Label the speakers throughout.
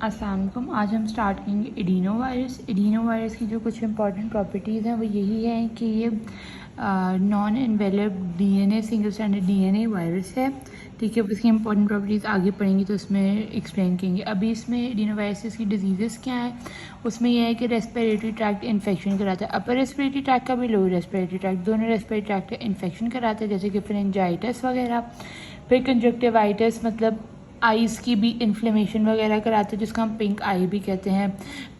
Speaker 1: अस्सलाम वालेकुम। आज हम स्टार्ट करेंगे एडिनो वायरस। एडिनो वायरस की जो कुछ इंपॉर्टेंट प्रॉपर्टीज़ हैं वो यही है कि ये non enveloped DNA single standard DNA virus है। ठीक है, इसकी इंपॉर्टेंट प्रॉपर्टीज़ आगे पढ़ेंगे तो उसमें एक्सप्लेन करेंगे। अभी इसमें एडिनो वायरस की डिजीज़ क्या है, उसमें यह है कि रेस्पिरेटरी ट्रैक्ट इन्फेक्शन कराता है। अपर रेस्पिरेटरी ट्रैक्ट का भी लोअर रेस्पिरेटरी ट्रैक्ट, दोनों रेस्पिरेटरी ट्रैक्ट का इन्फेक्शन कराता है, जैसे कि फेरेंजाइटिस वगैरह। फिर कंजक्टिवाइटिस मतलब आइज़ की भी इन्फ्लेमेशन वगैरह कराते हैं, जिसका हम पिंक आई भी कहते हैं।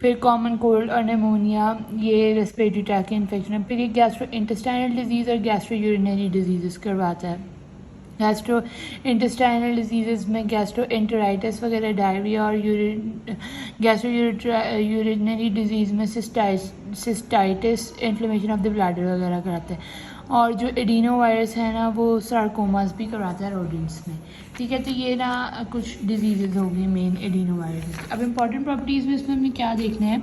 Speaker 1: फिर कॉमन कोल्ड और निमोनिया, ये रेस्पिरेटरी ट्रैक्ट के इन्फेक्शन है। फिर ये गैस्ट्रो इंटेस्टाइनल डिजीज़ और गैस्ट्रो यूरिनरी डिजीज़ करवाता है। गैस्ट्रो इंटेस्टाइनल डिजीज़ में गैस्ट्रो एंटेराइटिस वगैरह, डायरिया और गैस्ट्रो यूरिनरी डिजीज़ में cystitis, inflammation of the bladder वगैरह कराता है। और जो एडिनो वायरस है ना, वो सार्कोमास भी करवाता है रोडेंट्स में। ठीक है, तो ये ना कुछ डिजीज़ होगी मेन एडिनो वायरस। अब इंपॉर्टेंट प्रॉपर्टीज़ में इसमें हमें क्या देखना है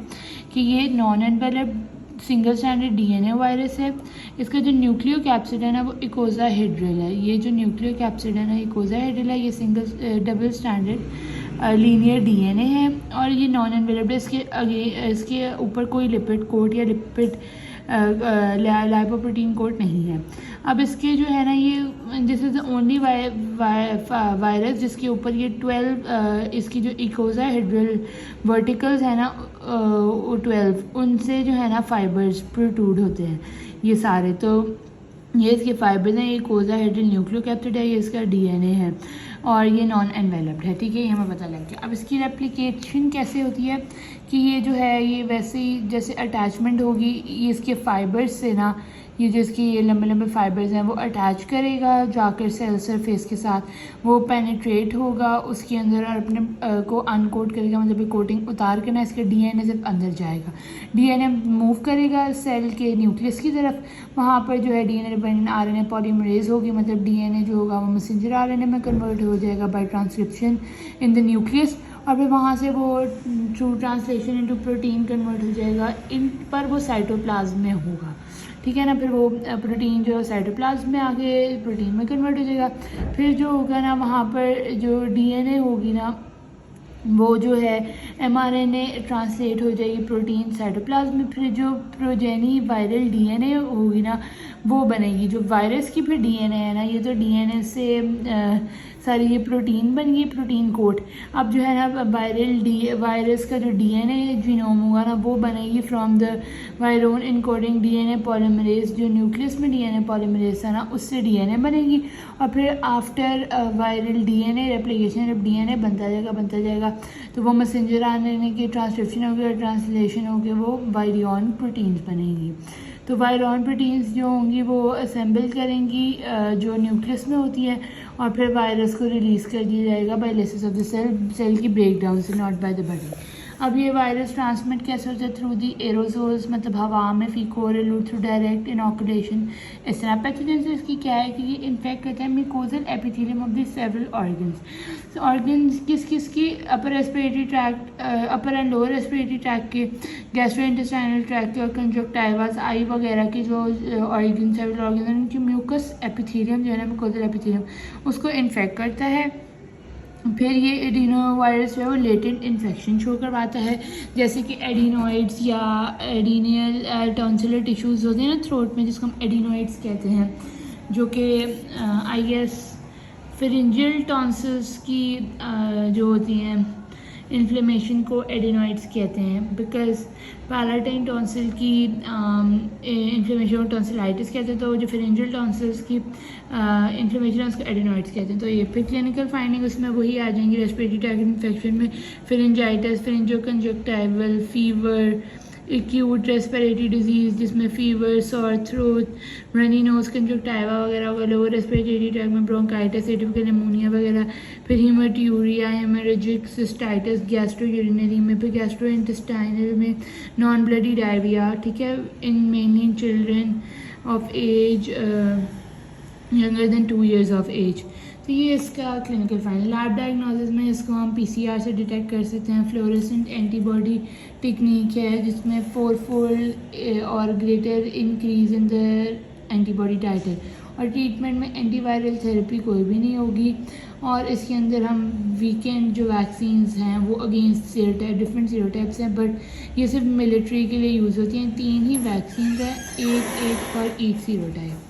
Speaker 1: कि ये non enveloped single standard DNA virus है। इसका जो न्यूक्लियो कैप्सिड है ना वो इकोसाहेड्रल है। ये जो न्यूक्लियो कैप्सिड है ना इकोसाहेड्रल है, ये single double standard linear DNA है और ये नॉन एनवेलप्ड है। इसके ऊपर कोई लिपिड कोट या लिपिड लाइपोप्रोटीन कोट नहीं है। अब इसके जो है ना, ये this is the only virus जिसके ऊपर ये 12 इसकी जो इकोसाहेड्रल वर्टिकल्स है ना 12, उनसे जो है ना फाइबर्स प्रोट्रूड होते हैं ये सारे। तो ये इसके फाइबर्स हैं, ये इकोसाहेड्रल न्यूक्लियोकैप्सिड है, ये इसका डीएनए है और ये नॉन एनवेलप्ड है। ठीक है, ये हमें पता लग गया। अब इसकी रेप्लिकेशन कैसे होती है कि ये जो है ये वैसे ही जैसे अटैचमेंट होगी, ये इसके फाइबर्स से ना, ये जो इसके ये लंबे लंबे फाइबर्स हैं वो अटैच करेगा जाकर सेल सरफेस के साथ, वो पेनिट्रेट होगा उसके अंदर और अपने को अनकोट करेगा, मतलब ये कोटिंग उतार के ना इसके डीएनए सिर्फ अंदर जाएगा। डीएनए मूव करेगा सेल के न्यूक्लियस की तरफ, वहाँ पर जो है डीएनए डिपेंडेंट आरएनए पॉलीमरेज होगी, मतलब डीएनए जो होगा वो मैसेंजर आरएनए में कन्वर्ट हो जाएगा by transcription in the nucleus, और फिर वहाँ से वो through translation into protein convert हो जाएगा। इन पर वो साइटोप्लाज्म में होगा। ठीक है ना, फिर वो प्रोटीन जो साइटोप्लाज्म में आके प्रोटीन में कन्वर्ट हो जाएगा। फिर जो होगा ना वहाँ पर जो डीएनए होगी ना वो जो है एमआरएनए ट्रांसलेट हो जाएगी प्रोटीन साइटोप्लाज्म में। फिर जो प्रोजेनी वायरल डीएनए होगी ना वो बनेगी। जो वायरस की फिर डीएनए है ना, ये तो डीएनए से सारी ये प्रोटीन बन गई, प्रोटीन कोट। अब जो है ना वायरस का जो डीएनए जीनोम होगा ना वो बनेगी from the virion encoding DNA polymerase. जो न्यूक्लियस में डीएनए पॉलीमरेज था ना उससे डीएनए बनेगी। और फिर आफ्टर वायरल डीएनए रेप्लिकेशन, जब डीएनए बनता जाएगा तो वो मैसेंजर आरएनए की ट्रांसक्रिप्शन होगी और ट्रांसलेशन होगी, वो वायरियन प्रोटीन्स बनेंगी। तो वायरियन प्रोटीन्स जो होंगी वो असेंबल करेंगी जो न्यूक्लियस में होती है और फिर वायरस को रिलीज़ कर दिया जाएगा by lysis of the cell की ब्रेकडाउन से, नॉट बाय द बॉडी। अब ये वायरस ट्रांसमिट कैसे होता है? थ्रू दी एरोसोल्स, मतलब हवा में फीकोरल थ्रू डायरेक्ट इनॉकुलेशन। इस तरह पैथोजन से इसकी क्या है कि ये इन्फेक्ट करता है mucosal epithelium of the several organs. Organs किस की? Upper respiratory tract, upper and lower respiratory tract के, गैस्ट्रोइंटेस्टाइनल ट्रैक्ट के और कंजक्टाइवास आई वगैरह के जो ऑर्गन सेवरल ऑर्गन उनकी म्यूकस एपिथेलियम जो है ना म्यूकोजल एपिथेलियम उसको इन्फेक्ट करता है। फिर ये एडिनो वायरस जो है वो लेटेंट इन्फेक्शन शो करवाता है, जैसे कि एडिनोइड्स या एडिनियल टॉन्सिलर टिश्यूज़ होते हैं ना थ्रोट में, जिसको हम एडिनोइड्स कहते हैं, जो कि आई गेस फेरिंजियल टॉन्सिल्स की जो होती हैं इन्फ्लेमेशन को एडिनोइड्स कहते हैं, बिकॉज पैलाटाइन टॉन्सिल की इन्फ्लेमेशन को टॉन्सिलाइटिस कहते हैं, तो जो फेरेंजियल टॉन्सिल्स की इन्फ्लेमेशन है उसको एडिनोइड्स कहते हैं। तो ये फिर क्लिनिकल फाइंडिंग उसमें वही आ जाएंगी रेस्पिरेटरी ट्रैक्ट इन्फेक्शन में, pharyngitis, pharyngoconjunctival, fever, acute respiratory disease जिसमें fever, sore throat, runny nose, conjunctiva वगैरह होगा। लोअर रेस्पिरेटरी ट्रैक्ट में ब्रोंकाइटिस, एटिपिकल निमोनिया वगैरह। फिर haematuria, haemorrhagic cystitis gastro urinary में। फिर गैस्ट्रो इंटेस्टाइनल में नॉन ब्लडी डायरिया। ठीक है, in mainly children of age younger than 2 years of age. तो ये इसका क्लिनिकल फाइंडिंग। लैब डायग्नोसिस में इसको हम पीसीआर से डिटेक्ट कर सकते हैं। फ्लोरेसेंट एंटीबॉडी टेक्निक है जिसमें 4-fold और greater increase in the antibody titre, और ट्रीटमेंट में एंटीवायरल थेरेपी कोई भी नहीं होगी। और इसके अंदर हम वीकेंड जो वैक्सीन्स हैं वो अगेंस्ट सीरोटाइप, डिफरेंट सीरोटाइप्स हैं, बट ये सिर्फ मिलिट्री के लिए यूज़ होती हैं। 3 ही वैक्सीन हैं, एक फॉर ईच सीरोटाइप।